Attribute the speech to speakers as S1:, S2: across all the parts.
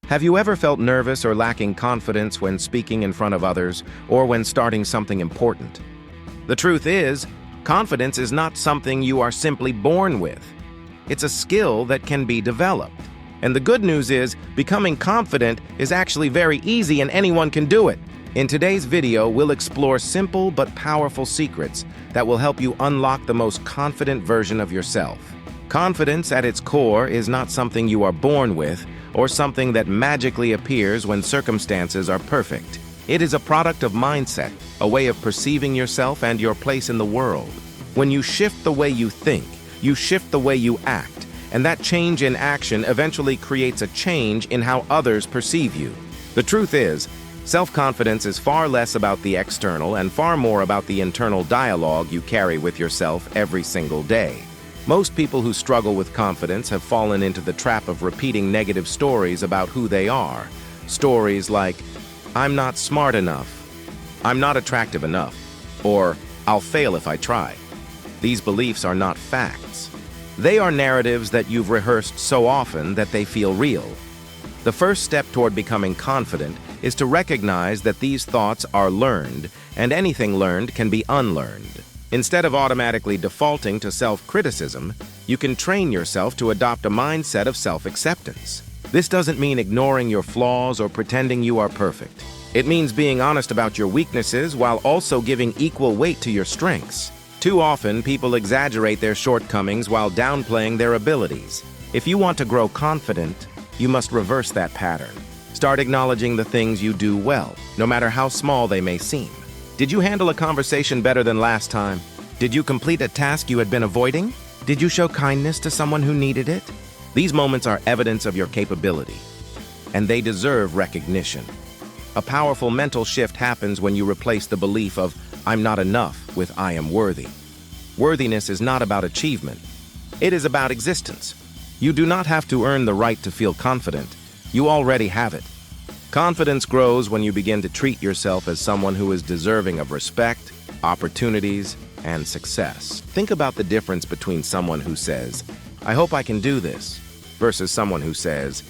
S1: Have you ever felt nervous or lacking confidence when speaking in front of others or when starting something important? The truth is, confidence is not something you are simply born with. It's a skill that can be developed. And the good news is, becoming confident is actually very easy and anyone can do it. In today's video, we'll explore simple but powerful secrets that will help you unlock the most confident version of yourself. Confidence at its core is not something you are born with or something that magically appears when circumstances are perfect. It is a product of mindset, a way of perceiving yourself and your place in the world. When you shift the way you think, you shift the way you act, and that change in action eventually creates a change in how others perceive you. The truth is, self-confidence is far less about the external and far more about the internal dialogue you carry with yourself every single day. Most people who struggle with confidence have fallen into the trap of repeating negative stories about who they are. Stories like, "I'm not smart enough," "I'm not attractive enough," or "I'll fail if I try." These beliefs are not facts. They are narratives that you've rehearsed so often that they feel real. The first step toward becoming confident is to recognize that these thoughts are learned, and anything learned can be unlearned. Instead of automatically defaulting to self-criticism, you can train yourself to adopt a mindset of self-acceptance. This doesn't mean ignoring your flaws or pretending you are perfect. It means being honest about your weaknesses while also giving equal weight to your strengths. Too often, people exaggerate their shortcomings while downplaying their abilities. If you want to grow confident, you must reverse that pattern. Start acknowledging the things you do well, no matter how small they may seem. Did you handle a conversation better than last time? Did you complete a task you had been avoiding? Did you show kindness to someone who needed it? These moments are evidence of your capability, and they deserve recognition. A powerful mental shift happens when you replace the belief of "I'm not enough" with "I am worthy." Worthiness is not about achievement. It is about existence. You do not have to earn the right to feel confident. You already have it. Confidence grows when you begin to treat yourself as someone who is deserving of respect, opportunities, and success. Think about the difference between someone who says, "I hope I can do this," versus someone who says,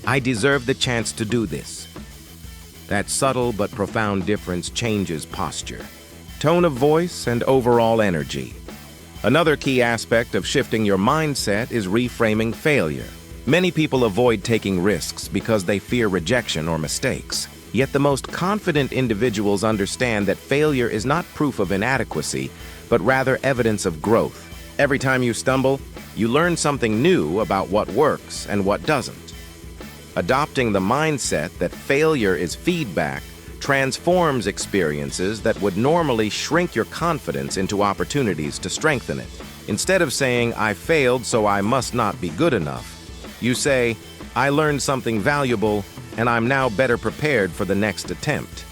S1: "I deserve the chance to do this." That subtle but profound difference changes posture, tone of voice, and overall energy. Another key aspect of shifting your mindset is reframing failure. Many people avoid taking risks because they fear rejection or mistakes. Yet the most confident individuals understand that failure is not proof of inadequacy, but rather evidence of growth. Every time you stumble, you learn something new about what works and what doesn't. Adopting the mindset that failure is feedback transforms experiences that would normally shrink your confidence into opportunities to strengthen it. Instead of saying, "I failed, so I must not be good enough," you say, "I learned something valuable, and I'm now better prepared for the next attempt."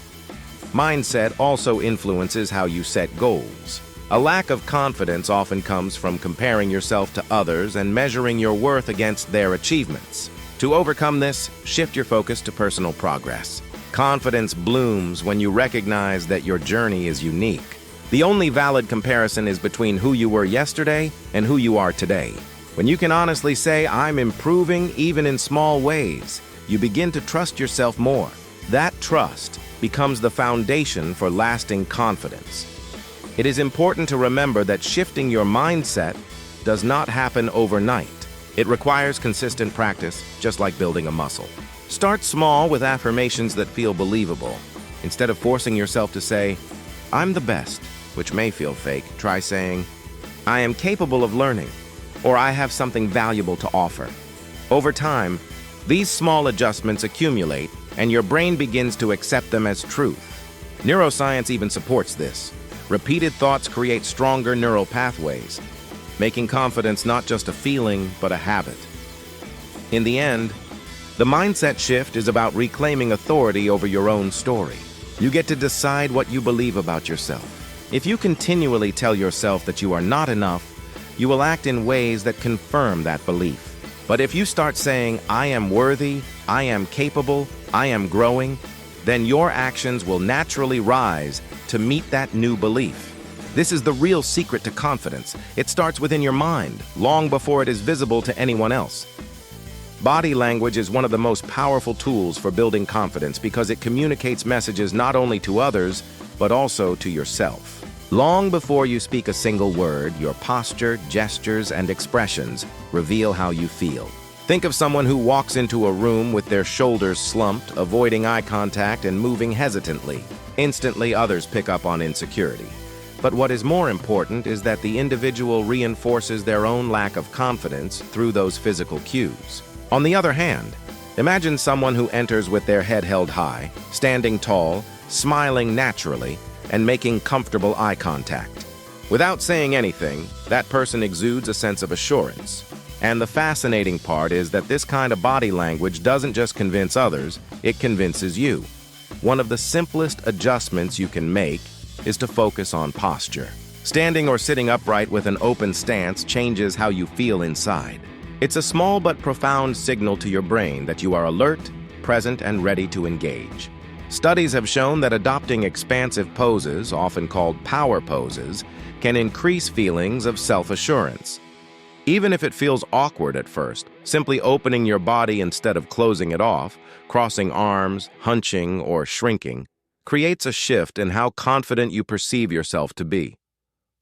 S1: Mindset also influences how you set goals. A lack of confidence often comes from comparing yourself to others and measuring your worth against their achievements. To overcome this, shift your focus to personal progress. Confidence blooms when you recognize that your journey is unique. The only valid comparison is between who you were yesterday and who you are today. When you can honestly say, "I'm improving even in small ways," you begin to trust yourself more. That trust becomes the foundation for lasting confidence. It is important to remember that shifting your mindset does not happen overnight. It requires consistent practice, just like building a muscle. Start small with affirmations that feel believable. Instead of forcing yourself to say, "I'm the best," which may feel fake, try saying, "I am capable of learning," or "I have something valuable to offer." Over time, these small adjustments accumulate, and your brain begins to accept them as truth. Neuroscience even supports this. Repeated thoughts create stronger neural pathways, making confidence not just a feeling, but a habit. In the end, the mindset shift is about reclaiming authority over your own story. You get to decide what you believe about yourself. If you continually tell yourself that you are not enough, you will act in ways that confirm that belief. But if you start saying, "I am worthy, I am capable, I am growing," then your actions will naturally rise to meet that new belief. This is the real secret to confidence. It starts within your mind, long before it is visible to anyone else. Body language is one of the most powerful tools for building confidence because it communicates messages not only to others, but also to yourself. Long before you speak a single word, your posture, gestures, and expressions reveal how you feel. Think of someone who walks into a room with their shoulders slumped, avoiding eye contact and moving hesitantly. Instantly, others pick up on insecurity. But what is more important is that the individual reinforces their own lack of confidence through those physical cues. On the other hand, imagine someone who enters with their head held high, standing tall, smiling naturally, and making comfortable eye contact. Without saying anything, that person exudes a sense of assurance. And the fascinating part is that this kind of body language doesn't just convince others, it convinces you. One of the simplest adjustments you can make is to focus on posture. Standing or sitting upright with an open stance changes how you feel inside. It's a small but profound signal to your brain that you are alert, present, and ready to engage. Studies have shown that adopting expansive poses, often called power poses, can increase feelings of self-assurance. Even if it feels awkward at first, simply opening your body instead of closing it off, crossing arms, hunching, or shrinking, creates a shift in how confident you perceive yourself to be.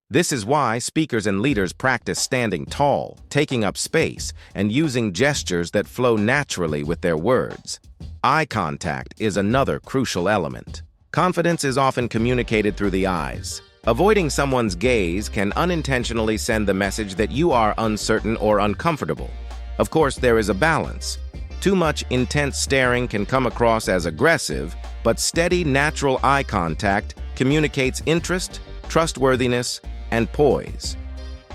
S1: This is why speakers and leaders practice standing tall, taking up space, and using gestures that flow naturally with their words. Eye contact is another crucial element. Confidence is often communicated through the eyes. Avoiding someone's gaze can unintentionally send the message that you are uncertain or uncomfortable. Of course, there is a balance. Too much intense staring can come across as aggressive, but steady, natural eye contact communicates interest, trustworthiness, and poise.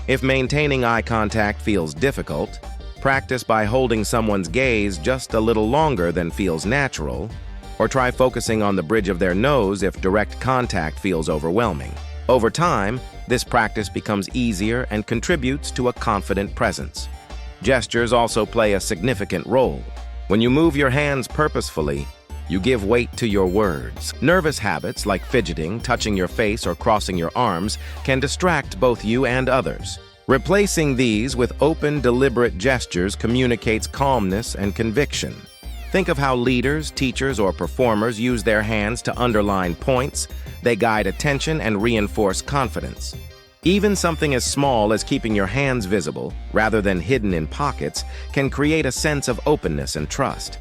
S1: If maintaining eye contact feels difficult, practice by holding someone's gaze just a little longer than feels natural, or try focusing on the bridge of their nose if direct contact feels overwhelming. Over time, this practice becomes easier and contributes to a confident presence. Gestures also play a significant role. When you move your hands purposefully, you give weight to your words. Nervous habits like fidgeting, touching your face, or crossing your arms can distract both you and others. Replacing these with open, deliberate gestures communicates calmness and conviction. Think of how leaders, teachers, or performers use their hands to underline points. They guide attention and reinforce confidence. Even something as small as keeping your hands visible, rather than hidden in pockets, can create a sense of openness and trust.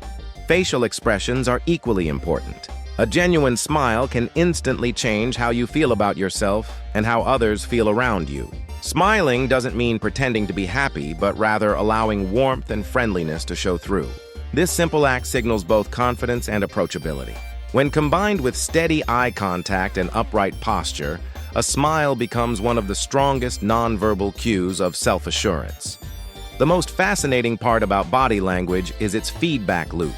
S1: Facial expressions are equally important. A genuine smile can instantly change how you feel about yourself and how others feel around you. Smiling doesn't mean pretending to be happy, but rather allowing warmth and friendliness to show through. This simple act signals both confidence and approachability. When combined with steady eye contact and upright posture, a smile becomes one of the strongest nonverbal cues of self-assurance. The most fascinating part about body language is its feedback loop.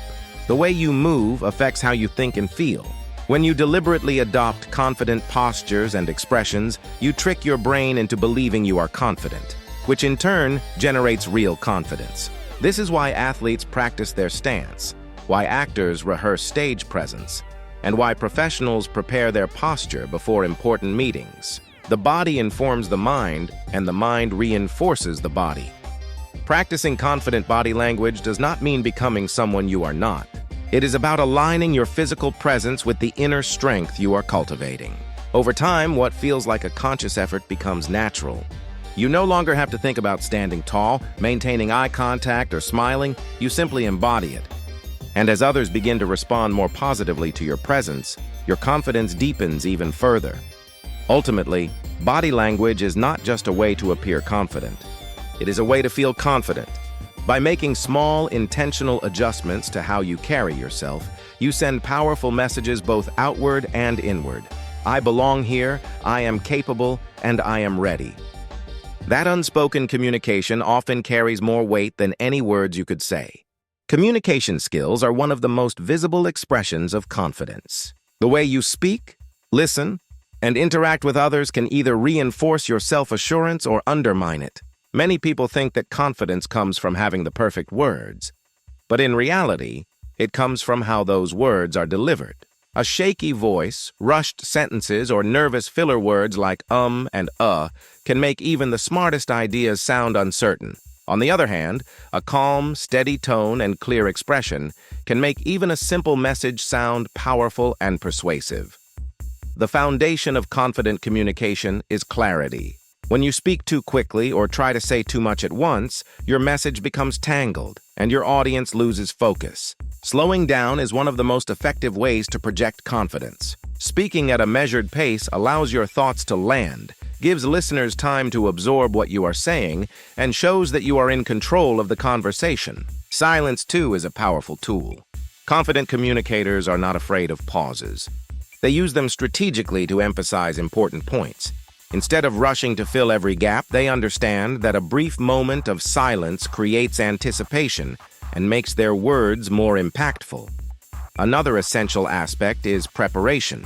S1: The way you move affects how you think and feel. When you deliberately adopt confident postures and expressions, you trick your brain into believing you are confident, which in turn generates real confidence. This is why athletes practice their stance, why actors rehearse stage presence, and why professionals prepare their posture before important meetings. The body informs the mind, and the mind reinforces the body. Practicing confident body language does not mean becoming someone you are not. It is about aligning your physical presence with the inner strength you are cultivating. Over time, what feels like a conscious effort becomes natural. You no longer have to think about standing tall, maintaining eye contact, or smiling. You simply embody it. And as others begin to respond more positively to your presence, your confidence deepens even further. Ultimately, body language is not just a way to appear confident. It is a way to feel confident. By making small, intentional adjustments to how you carry yourself, you send powerful messages both outward and inward. I belong here, I am capable, and I am ready. That unspoken communication often carries more weight than any words you could say. Communication skills are one of the most visible expressions of confidence. The way you speak, listen, and interact with others can either reinforce your self-assurance or undermine it. Many people think that confidence comes from having the perfect words, but in reality, it comes from how those words are delivered. A shaky voice, rushed sentences, or nervous filler words like and can make even the smartest ideas sound uncertain. On the other hand, a calm, steady tone and clear expression can make even a simple message sound powerful and persuasive. The foundation of confident communication is clarity. When you speak too quickly or try to say too much at once, your message becomes tangled and your audience loses focus. Slowing down is one of the most effective ways to project confidence. Speaking at a measured pace allows your thoughts to land, gives listeners time to absorb what you are saying, and shows that you are in control of the conversation. Silence, too, is a powerful tool. Confident communicators are not afraid of pauses. They use them strategically to emphasize important points. Instead of rushing to fill every gap, they understand that a brief moment of silence creates anticipation and makes their words more impactful. Another essential aspect is preparation.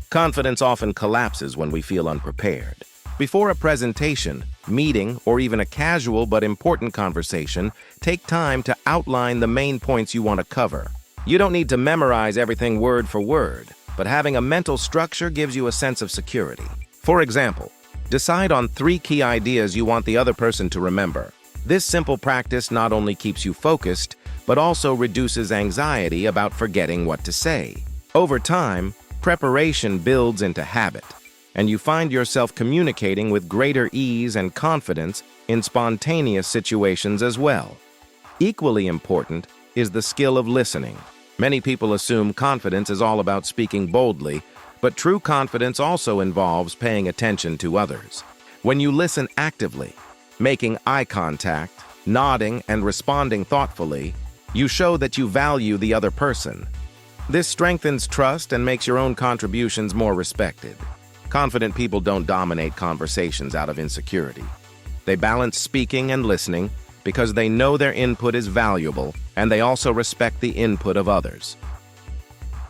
S1: Confidence often collapses when we feel unprepared. Before a presentation, meeting, or even a casual but important conversation, take time to outline the main points you want to cover. You don't need to memorize everything word for word, but having a mental structure gives you a sense of security. For example, decide on 3 key ideas you want the other person to remember. This simple practice not only keeps you focused, but also reduces anxiety about forgetting what to say. Over time, preparation builds into habit, and you find yourself communicating with greater ease and confidence in spontaneous situations as well. Equally important is the skill of listening. Many people assume confidence is all about speaking boldly, but true confidence also involves paying attention to others. When you listen actively, making eye contact, nodding, and responding thoughtfully, you show that you value the other person. This strengthens trust and makes your own contributions more respected. Confident people don't dominate conversations out of insecurity. They balance speaking and listening because they know their input is valuable, and they also respect the input of others.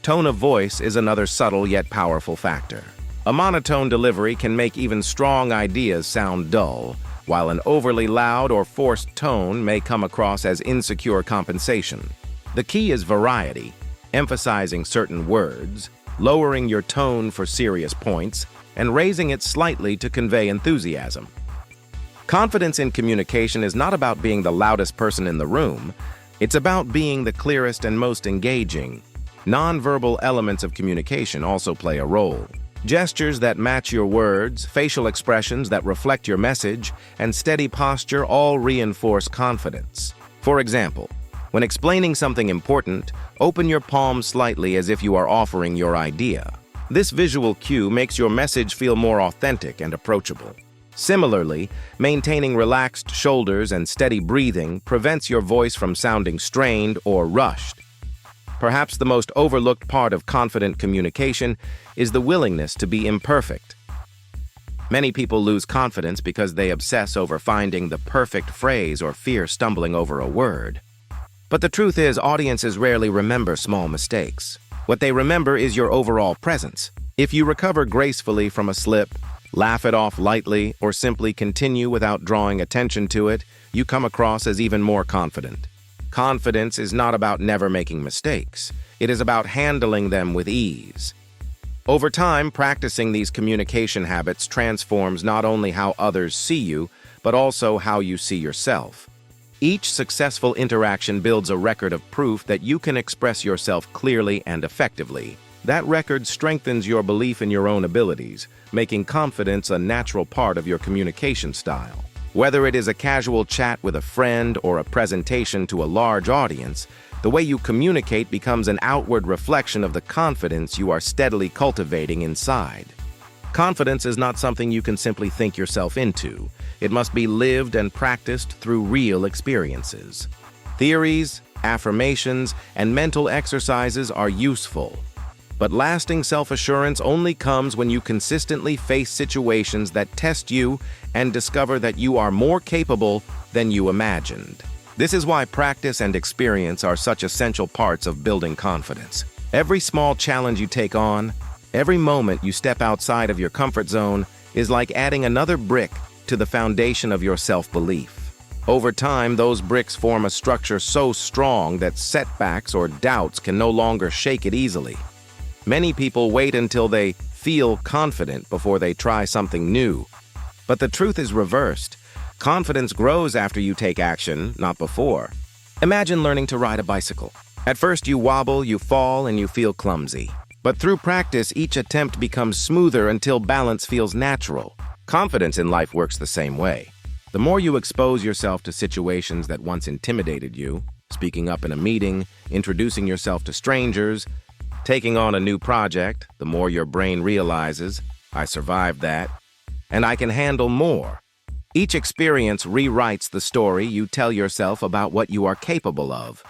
S1: Tone of voice is another subtle yet powerful factor. A monotone delivery can make even strong ideas sound dull, while an overly loud or forced tone may come across as insecure compensation. The key is variety, emphasizing certain words, lowering your tone for serious points, and raising it slightly to convey enthusiasm. Confidence in communication is not about being the loudest person in the room. It's about being the clearest and most engaging. Non-verbal elements of communication also play a role. Gestures that match your words, facial expressions that reflect your message, and steady posture all reinforce confidence. For example, when explaining something important, open your palms slightly as if you are offering your idea. This visual cue makes your message feel more authentic and approachable. Similarly, maintaining relaxed shoulders and steady breathing prevents your voice from sounding strained or rushed. Perhaps the most overlooked part of confident communication is the willingness to be imperfect. Many people lose confidence because they obsess over finding the perfect phrase or fear stumbling over a word. But the truth is, audiences rarely remember small mistakes. What they remember is your overall presence. If you recover gracefully from a slip, laugh it off lightly, or simply continue without drawing attention to it, you come across as even more confident. Confidence is not about never making mistakes. It is about handling them with ease. Over time, practicing these communication habits transforms not only how others see you, but also how you see yourself. Each successful interaction builds a record of proof that you can express yourself clearly and effectively. That record strengthens your belief in your own abilities, making confidence a natural part of your communication style. Whether it is a casual chat with a friend or a presentation to a large audience, the way you communicate becomes an outward reflection of the confidence you are steadily cultivating inside. Confidence is not something you can simply think yourself into. It must be lived and practiced through real experiences. Theories, affirmations, and mental exercises are useful, but lasting self-assurance only comes when you consistently face situations that test you and discover that you are more capable than you imagined. This is why practice and experience are such essential parts of building confidence. Every small challenge you take on, every moment you step outside of your comfort zone is like adding another brick to the foundation of your self-belief. Over time, those bricks form a structure so strong that setbacks or doubts can no longer shake it easily. Many people wait until they feel confident before they try something new. But the truth is reversed. Confidence grows after you take action, not before. Imagine learning to ride a bicycle. At first you wobble, you fall, and you feel clumsy. But through practice, each attempt becomes smoother until balance feels natural. Confidence in life works the same way. The more you expose yourself to situations that once intimidated you, speaking up in a meeting, introducing yourself to strangers, taking on a new project, the more your brain realizes, I survived that, and I can handle more. Each experience rewrites the story you tell yourself about what you are capable of.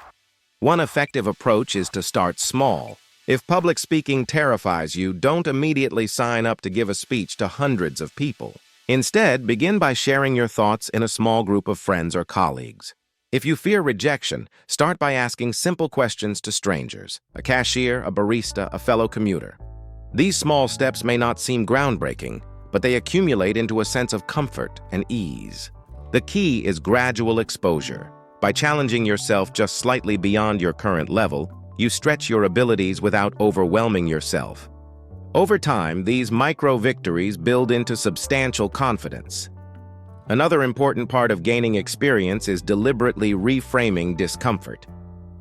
S1: One effective approach is to start small. If public speaking terrifies you, don't immediately sign up to give a speech to hundreds of people. Instead, begin by sharing your thoughts in a small group of friends or colleagues. If you fear rejection, start by asking simple questions to strangers, a cashier, a barista, a fellow commuter. These small steps may not seem groundbreaking, but they accumulate into a sense of comfort and ease. The key is gradual exposure. By challenging yourself just slightly beyond your current level, you stretch your abilities without overwhelming yourself. Over time, these micro-victories build into substantial confidence. Another important part of gaining experience is deliberately reframing discomfort.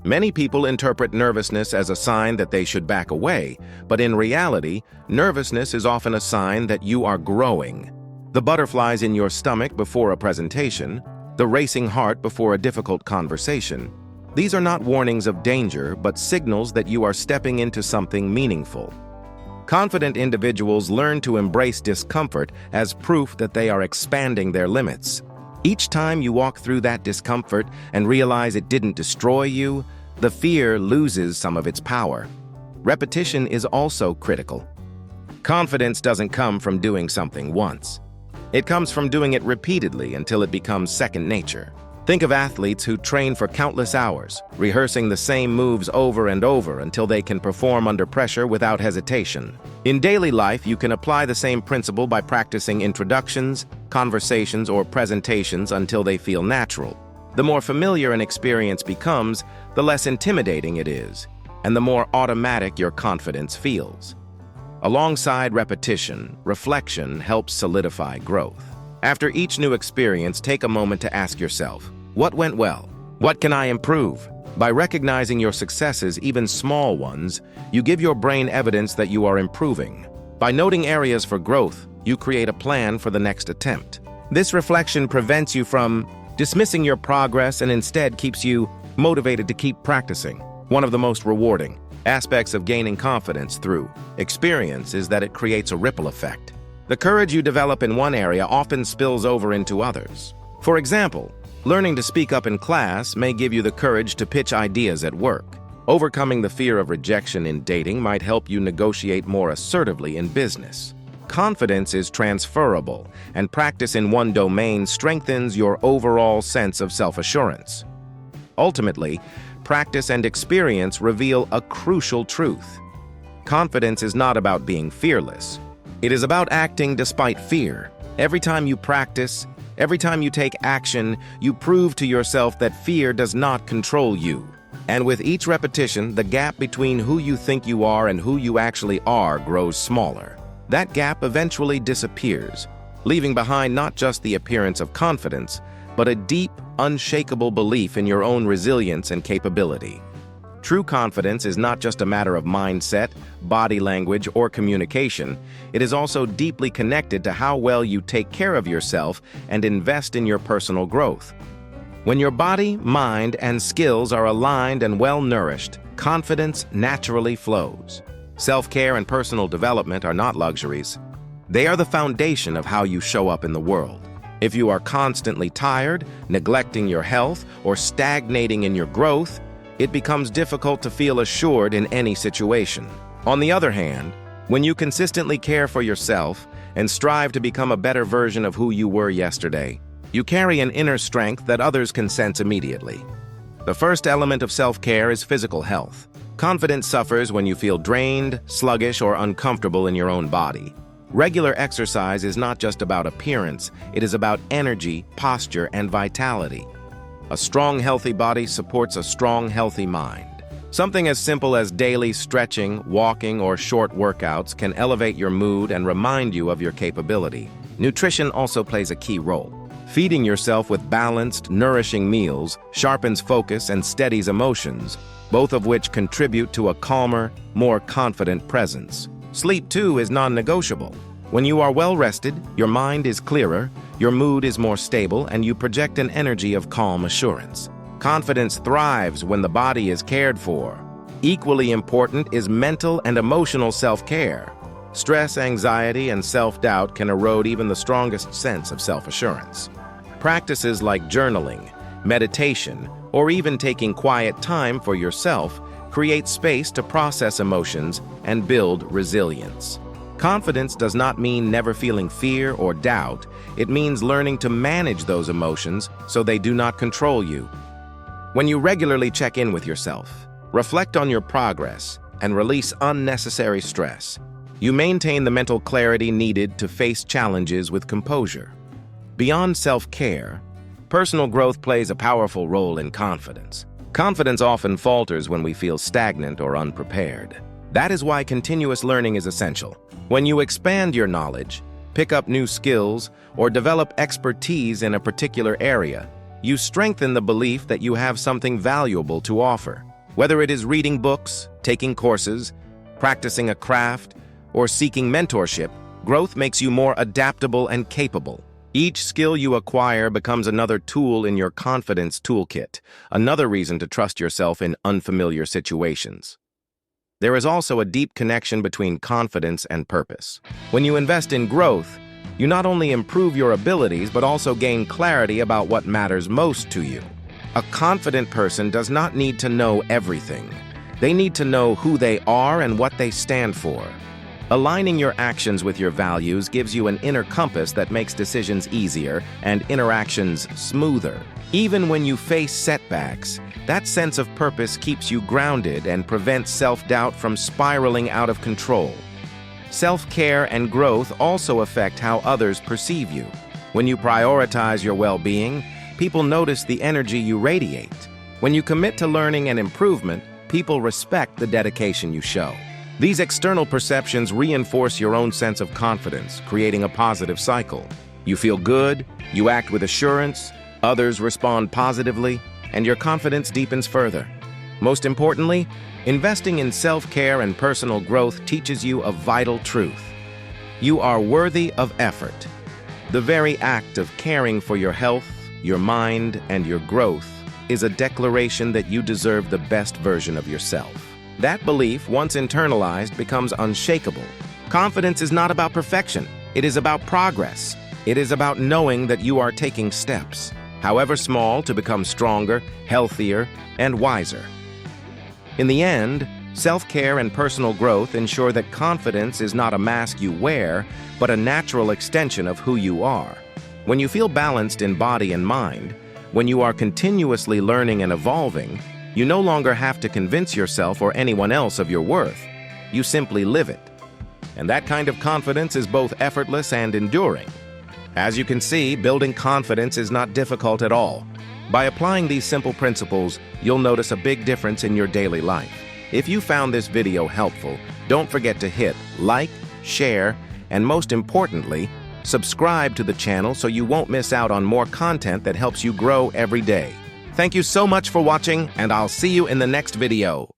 S1: Many people interpret nervousness as a sign that they should back away, but in reality, nervousness is often a sign that you are growing. The butterflies in your stomach before a presentation, the racing heart before a difficult conversation. These are not warnings of danger, but signals that you are stepping into something meaningful. Confident individuals learn to embrace discomfort as proof that they are expanding their limits. Each time you walk through that discomfort and realize it didn't destroy you, the fear loses some of its power. Repetition is also critical. Confidence doesn't come from doing something once. It comes from doing it repeatedly until it becomes second nature. Think of athletes who train for countless hours, rehearsing the same moves over and over until they can perform under pressure without hesitation. In daily life, you can apply the same principle by practicing introductions, conversations, or presentations until they feel natural. The more familiar an experience becomes, the less intimidating it is, and the more automatic your confidence feels. Alongside repetition, reflection helps solidify growth. After each new experience, take a moment to ask yourself, what went well? What can I improve? By recognizing your successes, even small ones, you give your brain evidence that you are improving. By noting areas for growth, you create a plan for the next attempt. This reflection prevents you from dismissing your progress and instead keeps you motivated to keep practicing. One of the most rewarding aspects of gaining confidence through experience is that it creates a ripple effect. The courage you develop in one area often spills over into others. For example, learning to speak up in class may give you the courage to pitch ideas at work. Overcoming the fear of rejection in dating might help you negotiate more assertively in business. Confidence is transferable, and practice in one domain strengthens your overall sense of self-assurance. Ultimately, practice and experience reveal a crucial truth. Confidence is not about being fearless. It is about acting despite fear. Every time you practice, every time you take action, you prove to yourself that fear does not control you. And with each repetition, the gap between who you think you are and who you actually are grows smaller. That gap eventually disappears, leaving behind not just the appearance of confidence, but a deep, unshakable belief in your own resilience and capability. True confidence is not just a matter of mindset, body language, or communication. It is also deeply connected to how well you take care of yourself and invest in your personal growth. When your body, mind, and skills are aligned and well-nourished, confidence naturally flows. Self-care and personal development are not luxuries. They are the foundation of how you show up in the world. If you are constantly tired, neglecting your health, or stagnating in your growth, it becomes difficult to feel assured in any situation. On the other hand, when you consistently care for yourself and strive to become a better version of who you were yesterday, you carry an inner strength that others can sense immediately. The first element of self-care is physical health. Confidence suffers when you feel drained, sluggish, or uncomfortable in your own body. Regular exercise is not just about appearance, it is about energy, posture, and vitality. A strong, healthy body supports a strong, healthy mind. Something as simple as daily stretching, walking, or short workouts can elevate your mood and remind you of your capability. Nutrition also plays a key role. Feeding yourself with balanced, nourishing meals sharpens focus and steadies emotions, both of which contribute to a calmer, more confident presence. Sleep, too, is non-negotiable. When you are well-rested, your mind is clearer, your mood is more stable, and you project an energy of calm assurance. Confidence thrives when the body is cared for. Equally important is mental and emotional self-care. Stress, anxiety, and self-doubt can erode even the strongest sense of self-assurance. Practices like journaling, meditation, or even taking quiet time for yourself create space to process emotions and build resilience. Confidence does not mean never feeling fear or doubt. It means learning to manage those emotions so they do not control you. When you regularly check in with yourself, reflect on your progress, and release unnecessary stress, you maintain the mental clarity needed to face challenges with composure. Beyond self-care, personal growth plays a powerful role in confidence. Confidence often falters when we feel stagnant or unprepared. That is why continuous learning is essential. When you expand your knowledge, pick up new skills, or develop expertise in a particular area, you strengthen the belief that you have something valuable to offer. Whether it is reading books, taking courses, practicing a craft, or seeking mentorship, growth makes you more adaptable and capable. Each skill you acquire becomes another tool in your confidence toolkit, another reason to trust yourself in unfamiliar situations. There is also a deep connection between confidence and purpose. When you invest in growth, you not only improve your abilities but also gain clarity about what matters most to you. A confident person does not need to know everything. They need to know who they are and what they stand for. Aligning your actions with your values gives you an inner compass that makes decisions easier and interactions smoother. Even when you face setbacks, that sense of purpose keeps you grounded and prevents self-doubt from spiraling out of control. Self-care and growth also affect how others perceive you. When you prioritize your well-being, people notice the energy you radiate. When you commit to learning and improvement, people respect the dedication you show. These external perceptions reinforce your own sense of confidence, creating a positive cycle. You feel good, you act with assurance, others respond positively, and your confidence deepens further. Most importantly, investing in self-care and personal growth teaches you a vital truth. You are worthy of effort. The very act of caring for your health, your mind, and your growth is a declaration that you deserve the best version of yourself. That belief, once internalized, becomes unshakable. Confidence is not about perfection. It is about progress. It is about knowing that you are taking steps, however small, to become stronger, healthier, and wiser. In the end, self-care and personal growth ensure that confidence is not a mask you wear, but a natural extension of who you are. When you feel balanced in body and mind, when you are continuously learning and evolving, you no longer have to convince yourself or anyone else of your worth. You simply live it. And that kind of confidence is both effortless and enduring. As you can see, building confidence is not difficult at all. By applying these simple principles, you'll notice a big difference in your daily life. If you found this video helpful, don't forget to hit like, share, and most importantly, subscribe to the channel so you won't miss out on more content that helps you grow every day. Thank you so much for watching, and I'll see you in the next video.